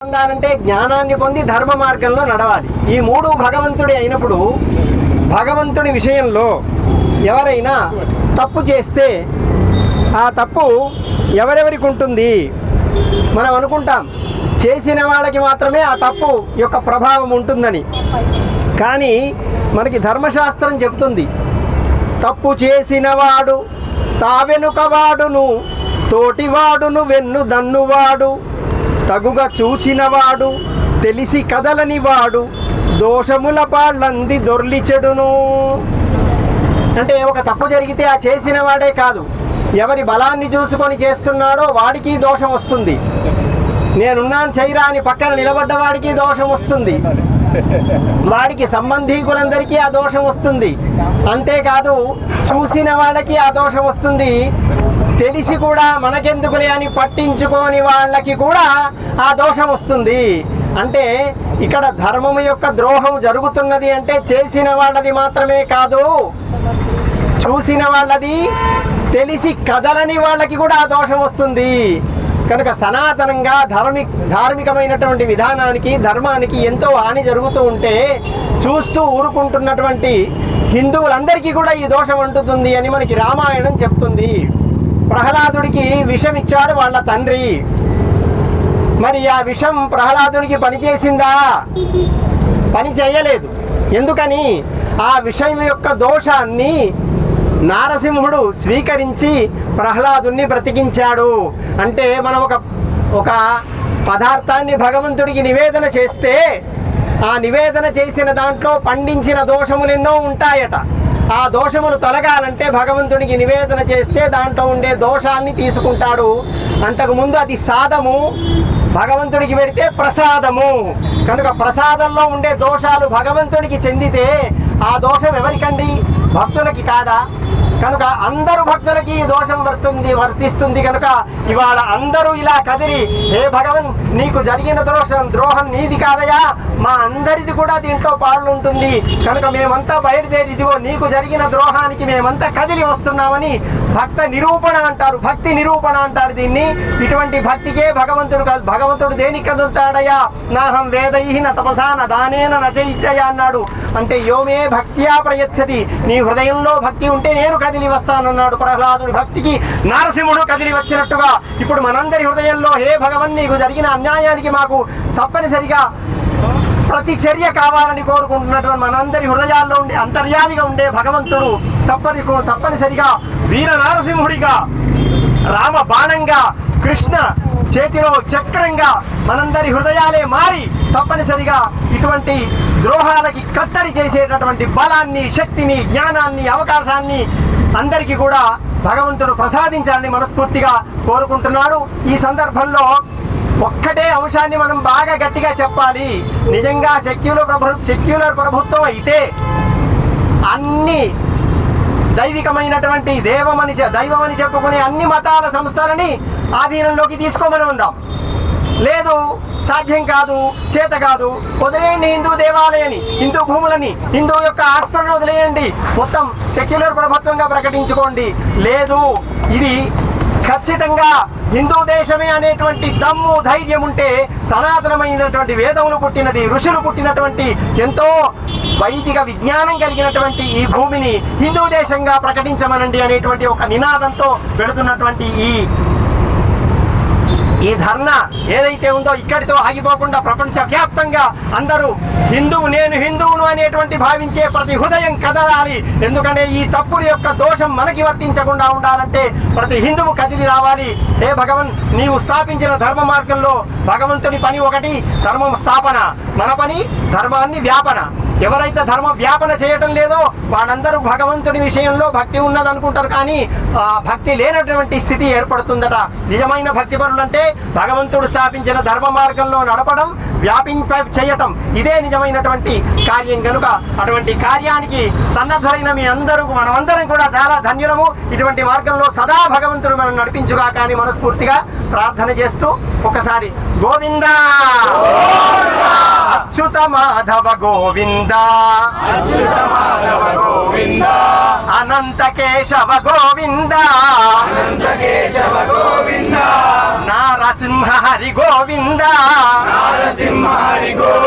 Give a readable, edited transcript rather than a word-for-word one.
పొందాలంటే జ్ఞానాన్ని పొంది ధర్మ మార్గంలో నడవాలి. ఈ మూడు భగవంతుడి అయినప్పుడు భగవంతుడి విషయంలో ఎవరైనా తప్పు చేస్తే ఆ తప్పు ఎవరెవరికి ఉంటుంది? మనం అనుకుంటాం చేసిన వాళ్ళకి మాత్రమే ఆ తప్పు యొక్క ప్రభావం ఉంటుందని. కానీ మనకి ధర్మశాస్త్రం చెప్తుంది, తప్పు చేసినవాడు తావెనుకవాడును, తోటివాడును వెన్ను దన్నువాడు, తగుగా చూచినవాడు తెలిసి కదలనివాడు, దోషముల పాళ్ళంది దొర్లిచెడును. అంటే ఒక తప్పు జరిగితే ఆ చేసిన వాడే కాదు, ఎవరి బలాన్ని చూసుకొని చేస్తున్నాడో వాడికి దోషం వస్తుంది. నేనున్నాను చైరా అని పక్కన నిలబడ్డవాడికి దోషం వస్తుంది, వాడికి సంబంధీకులందరికీ ఆ దోషం వస్తుంది. అంతేకాదు చూసిన వాళ్ళకి ఆ దోషం వస్తుంది, తెలిసి కూడా మనకెందుకులే అని పట్టించుకోని వాళ్ళకి కూడా ఆ దోషం వస్తుంది. అంటే ఇక్కడ ధర్మము యొక్క ద్రోహం జరుగుతున్నది అంటే చేసిన వాళ్ళది మాత్రమే కాదు, చూసిన వాళ్ళది, తెలిసి కదలని వాళ్ళకి కూడా ఆ దోషం వస్తుంది. కనుక సనాతనంగా ధార్మికమైనటువంటి విధానానికి ధర్మానికి ఎంతో హాని జరుగుతూ ఉంటే చూస్తూ ఊరుకుంటున్నటువంటి హిందువులందరికీ కూడా ఈ దోషం అంటుతుంది అని మనకి రామాయణం చెప్తుంది. ప్రహ్లాదుడికి విషం ఇచ్చాడు వాళ్ళ తండ్రి, మరి ఆ విషం ప్రహ్లాదుడికి పనిచేసిందా? పని చేయలేదు. ఎందుకని? ఆ విషయం యొక్క దోషాన్ని నారసింహుడు స్వీకరించి ప్రహ్లాదుని బ్రతికించాడు. అంటే మనం ఒక పదార్థాన్ని భగవంతుడికి నివేదన చేస్తే ఆ నివేదన చేసిన దాంట్లో పండించిన దోషములు ఎన్నో ఉంటాయట. ఆ దోషములు తొలగాలంటే భగవంతుడికి నివేదన చేస్తే దాంట్లో ఉండే దోషాన్ని తీసుకుంటాడు. అంతకుముందు అది సాదము, భగవంతుడికి పెడితే ప్రసాదము. కనుక ప్రసాదంలో ఉండే దోషాలు భగవంతుడికి చెందితే ఆ దోషం ఎవరికండి? భక్తులకి కాదా? కనుక అందరూ భక్తులకి దోషం వర్తిస్తుంది. కనుక ఇవాళ అందరూ ఇలా కదిలి, హే భగవన్, నీకు జరిగిన ద్రోహం నీది కాదయా, మా అందరిది కూడా దీంట్లో పాళ్ళు ఉంటుంది. కనుక మేమంతా బయలుదేరి ఇదిగో నీకు జరిగిన ద్రోహానికి మేమంతా కదిలి వస్తున్నామని భక్త నిరూపణ అంటారు, భక్తి నిరూపణ అంటారు దీన్ని. ఇటువంటి భక్తికే భగవంతుడు కాదు. భగవంతుడు దేనికి కదులుతాడయ్యా? నాహం వేదైహి న తపసా న దానేన నచయిచ్చయ అన్నాడు. అంటే యోమే భక్త్యా ప్రయచ్చతి, నీ హృదయంలో భక్తి ఉంటే నేను కదిలి వస్తానన్నాడు. ప్రహ్లాదుడి భక్తికి నారసింహుడు కదిలి వచ్చినట్టుగా ఇప్పుడు మనందరి హృదయంలో, హే భగవన్, నీకు జరిగిన అన్యాయానికి మాకు తప్పనిసరిగా ప్రతి చర్య కావాలని కోరుకుంటున్నటువంటి మనందరి హృదయాల్లో ఉండే అంతర్యామిగా ఉండే భగవంతుడు తప్పనిసరిగా వీర నారసింహుడిగా, రామ బాణంగా, కృష్ణ చేతిలో చక్రంగా మనందరి హృదయాలే మారి తప్పనిసరిగా ఇటువంటి ద్రోహాలకి కట్టడి చేసేటటువంటి బలాన్ని, శక్తిని, జ్ఞానాన్ని, అవకాశాన్ని అందరికీ కూడా భగవంతుడు ప్రసాదించాలని మనస్ఫూర్తిగా కోరుకుంటున్నాడు. ఈ సందర్భంలో ఒక్కటే అంశాన్ని మనం బాగా గట్టిగా చెప్పాలి. నిజంగా సెక్యులర్ ప్రభుత్వం అయితే అన్ని దైవికమైనటువంటి దైవమని చెప్పుకునే అన్ని మతాల సంస్థలని ఆధీనంలోకి తీసుకోమని ఉందాం. లేదు, సాధ్యం కాదు, చేత కాదు, వదిలేయండి హిందూ దేవాలయాన్ని, హిందూ భూములని, హిందూ యొక్క ఆస్తులను వదిలేయండి, మొత్తం సెక్యులర్ ప్రభుత్వంగా ప్రకటించుకోండి. లేదు, ఇది ఖచ్చితంగా హిందూ దేశమే అనేటువంటి దమ్ము, ధైర్యం ఉంటే సనాతనమైనటువంటి వేదములు పుట్టినది, ఋషులు పుట్టినటువంటి ఎంతో వైదిక విజ్ఞానం కలిగినటువంటి ఈ భూమిని హిందూ దేశంగా ప్రకటించమనండి అనేటువంటి ఒక నినాదంతో పెడుతున్నటువంటి ఈ ధర్నా ఏదైతే ఉందో ఇక్కడితో ఆగిపోకుండా ప్రపంచవ్యాప్తంగా అందరూ నేను హిందువును అనేటువంటి భావించే ప్రతి హృదయం కదలాలి. ఎందుకంటే ఈ తప్పుల యొక్క దోషం మనకి వర్తించకుండా ఉండాలంటే ప్రతి హిందువు కదిలి రావాలి. హే భగవన్, నీవు స్థాపించిన ధర్మ మార్గంలో భగవంతుడి పని ఒకటి, ధర్మం స్థాపన, మన పని ధర్మాన్ని వ్యాపన. ఎవరైతే ధర్మ వ్యాపన చేయటం లేదో వాళ్ళందరూ భగవంతుడి విషయంలో భక్తి ఉన్నదనుకుంటారు, కానీ భక్తి లేనటువంటి స్థితి ఏర్పడుతుందట. నిజమైన భక్తిపరులంటే భగవంతుడు స్థాపించిన ధర్మ మార్గంలో నడపడం, చేయటం, ఇదే నిజమైనటువంటి కార్యం. కనుక అటువంటి కార్యానికి సన్నద్ధులైన మీ మనమందరం కూడా చాలా ధన్యులము. ఇటువంటి మార్గంలో సదా భగవంతుడు మనం నడిపించుగా కానీ మనస్ఫూర్తిగా ప్రార్థన చేస్తూ ఒకసారి గోవిందా అచ్యుత మాధవ గోవింద అచ్యుత మాధవ గోవింద అనంత కేశవ గోవింద అనంత కేశవ గోవింద నారసింహ హరి గోవింద నారసింహ హరి గోవింద